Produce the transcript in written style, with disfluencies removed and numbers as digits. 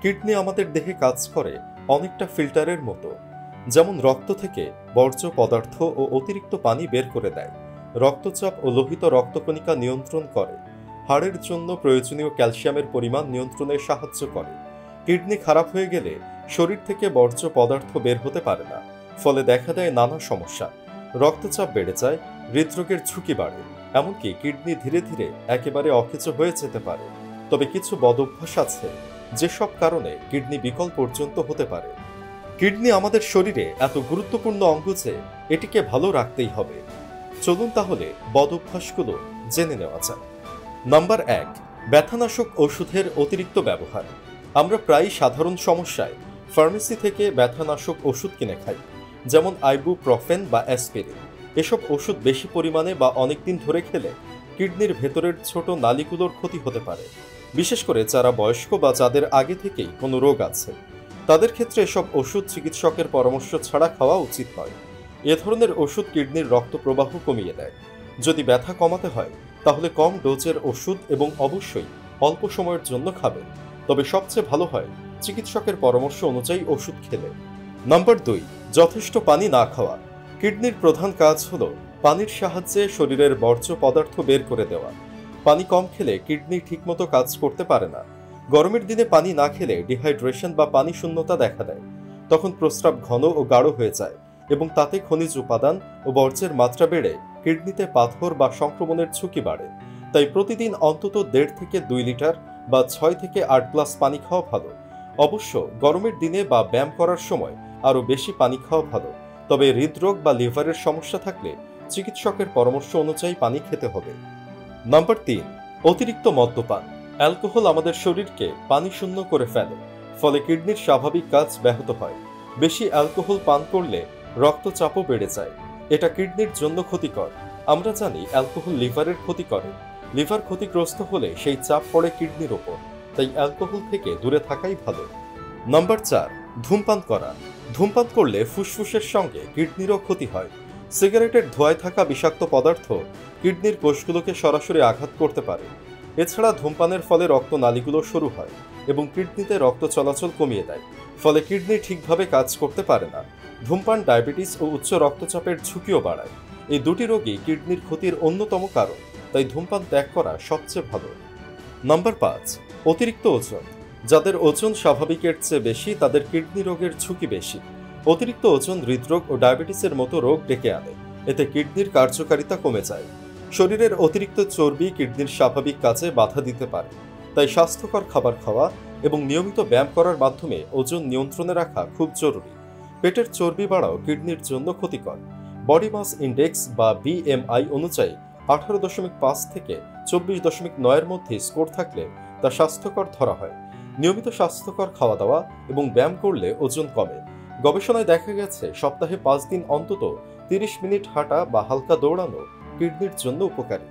Kidney আমাদের দেহে কাজ করে অনেকটা ফিল্টারের মতো। যেমন রক্ত থেকে বর্জ্য পদার্থ ও অতিরিক্ত পানি বের করে দেয়, রক্তচাপ ও লোহিত রক্তকণিকা নিয়ন্ত্রণ করে, হাড়ের জন্য প্রয়োজনীয় ক্যালসিয়ামের পরিমাণ নিয়ন্ত্রণে সাহায্য করে। কিডনি খারাপ হয়ে গেলে শরীর থেকে বর্জ্য পদার্থ বের হতে পারে না, ফলে দেখা দেয় নানা সমস্যা। রক্তচাপ বেড়ে যায়, হৃদরোগের ঝুঁকি বাড়ে, এমনকি কিডনি ধীরে ধীরে একেবারে অকেজো হয়ে যেতে পারে। তবে কিছু বদঅভ্যাস আছে যেসব কারণে কিডনি বিকল পর্যন্ত হতে পারে। কিডনি আমাদের শরীরে এত গুরুত্বপূর্ণ অঙ্গ যে এটিকে ভালো রাখতেই হবে। চলুন তাহলে বদঅভ্যাসগুলো জেনে নেওয়া যাক। নাম্বার 1, ব্যথানাশক ওষুধের অতিরিক্ত ব্যবহার। আমরা প্রায়ই সাধারণ সমস্যায় ফার্মেসি থেকে ব্যথানাশক ওষুধ কিনে খাই, যেমন আইবুপ্রফেন বা অ্যাসপিরিন। এসব ওষুধ বেশি পরিমাণে বা অনেকদিন ধরে খেলে কিডনির ভেতরের ছোট নালীগুলোর ক্ষতি হতে পারে, বিশেষ করে যারা বয়স্ক বা যাদের আগে থেকেই কোনো রোগ আছে। তাদের ক্ষেত্রে এসব ওষুধ চিকিৎসকের পরামর্শ ছাড়া খাওয়া উচিত নয়। এ ধরনের ওষুধ কিডনির রক্ত প্রবাহ কমিয়ে দেয়। যদি ব্যথা কমাতে হয় তাহলে কম ডোজের ওষুধ এবং অবশ্যই অল্প সময়ের জন্য খাবেন, তবে সবচেয়ে ভালো হয় চিকিৎসকের পরামর্শ অনুযায়ী ওষুধ খেলে। নাম্বার 2, যথেষ্ট পানি না খাওয়া। কিডনির প্রধান কাজ হলো পানির সাহায্যে শরীরের বর্জ্য পদার্থ বের করে দেওয়া। পানি কম খেলে কিডনি ঠিকমতো কাজ করতে পারে না। গরমের দিনে পানি না খেলে ডিহাইড্রেশন বা পানি শূন্যতা দেখা দেয়। তখন প্রস্রাব ঘন ও গাঢ় হয়ে যায় এবং তাতে খনিজ উপাদান ও বর্জ্যের মাত্রা বেড়ে কিডনিতে পাথর বা সংক্রমণের ঝুঁকি বাড়ে। তাই প্রতিদিন অন্তত 1.5 থেকে 2 লিটার বা 6 থেকে 8 গ্লাস পানি খাওয়া ভালো। অবশ্য গরমের দিনে বা ব্যায়াম করার সময় আরও বেশি পানি খাওয়া ভালো। তবে হৃদরোগ বা লিভারের সমস্যা থাকলে চিকিৎসকের পরামর্শ অনুযায়ী পানি খেতে হবে। নাম্বার 3, অতিরিক্ত মদ্যপান। অ্যালকোহল আমাদের শরীরকে পানি শূন্য করে ফেলে, ফলে কিডনির স্বাভাবিক কাজ ব্যাহত হয়। বেশি অ্যালকোহল পান করলে রক্তচাপও বেড়ে যায়, এটা কিডনির জন্য ক্ষতিকর। আমরা জানি অ্যালকোহল লিভারের ক্ষতি করে। লিভার ক্ষতিগ্রস্ত হলে সেই চাপ পড়ে কিডনির ওপর, তাই অ্যালকোহল থেকে দূরে থাকাই ভালো। নাম্বার 4, ধূমপান করা। ধূমপান করলে ফুসফুসের সঙ্গে কিডনিরও ক্ষতি হয়। সিগারেটের ধোঁয়ায় থাকা বিষাক্ত পদার্থ কিডনির কোষগুলোকে সরাসরি আঘাত করতে পারে। এছাড়া ধূমপানের ফলে রক্তনালীগুলো সরু হয় এবং কিডনিতে রক্ত চলাচল কমিয়ে দেয়, ফলে কিডনি ঠিকভাবে কাজ করতে পারে না। ধূমপান ডায়াবেটিস ও উচ্চ রক্তচাপের ঝুঁকিও বাড়ায়। এই দুটি রোগই কিডনির ক্ষতির অন্যতম কারণ, তাই ধূমপান ত্যাগ করা সবচেয়ে ভালো। নাম্বার 5, অতিরিক্ত ওজন। যাদের ওজন স্বাভাবিকের চেয়ে বেশি তাদের কিডনি রোগের ঝুঁকি বেশি। অতিরিক্ত ওজন হৃদরোগ ও ডায়াবেটিসের মতো রোগ ডেকে আনে। এতে কিডনির কার্যকারিতা কমে যায়। শরীরের অতিরিক্ত চর্বি কিডনির স্বাভাবিক কাজে বাধা দিতে পারে। তাই স্বাস্থ্যকর খাবার খাওয়া এবং নিয়মিত ব্যায়াম করার মাধ্যমে ওজন নিয়ন্ত্রণে রাখা খুব জরুরি। পেটের চর্বি বাড়াও কিডনির জন্য ক্ষতিকর। বডি মাস ইন্ডেক্স বা BMI অনুযায়ী 18.5 থেকে 24.9 এর মধ্যে স্কোর থাকলে তা স্বাস্থ্যকর ধরা হয়। নিয়মিত স্বাস্থ্যকর খাওয়া দাওয়া এবং ব্যায়াম করলে ওজন কমে। গবেষণায় দেখা গেছে সপ্তাহে 5 দিন অন্তত 30 মিনিট হাঁটা বা হালকা দৌড়ানো কিডনির জন্য উপকারী।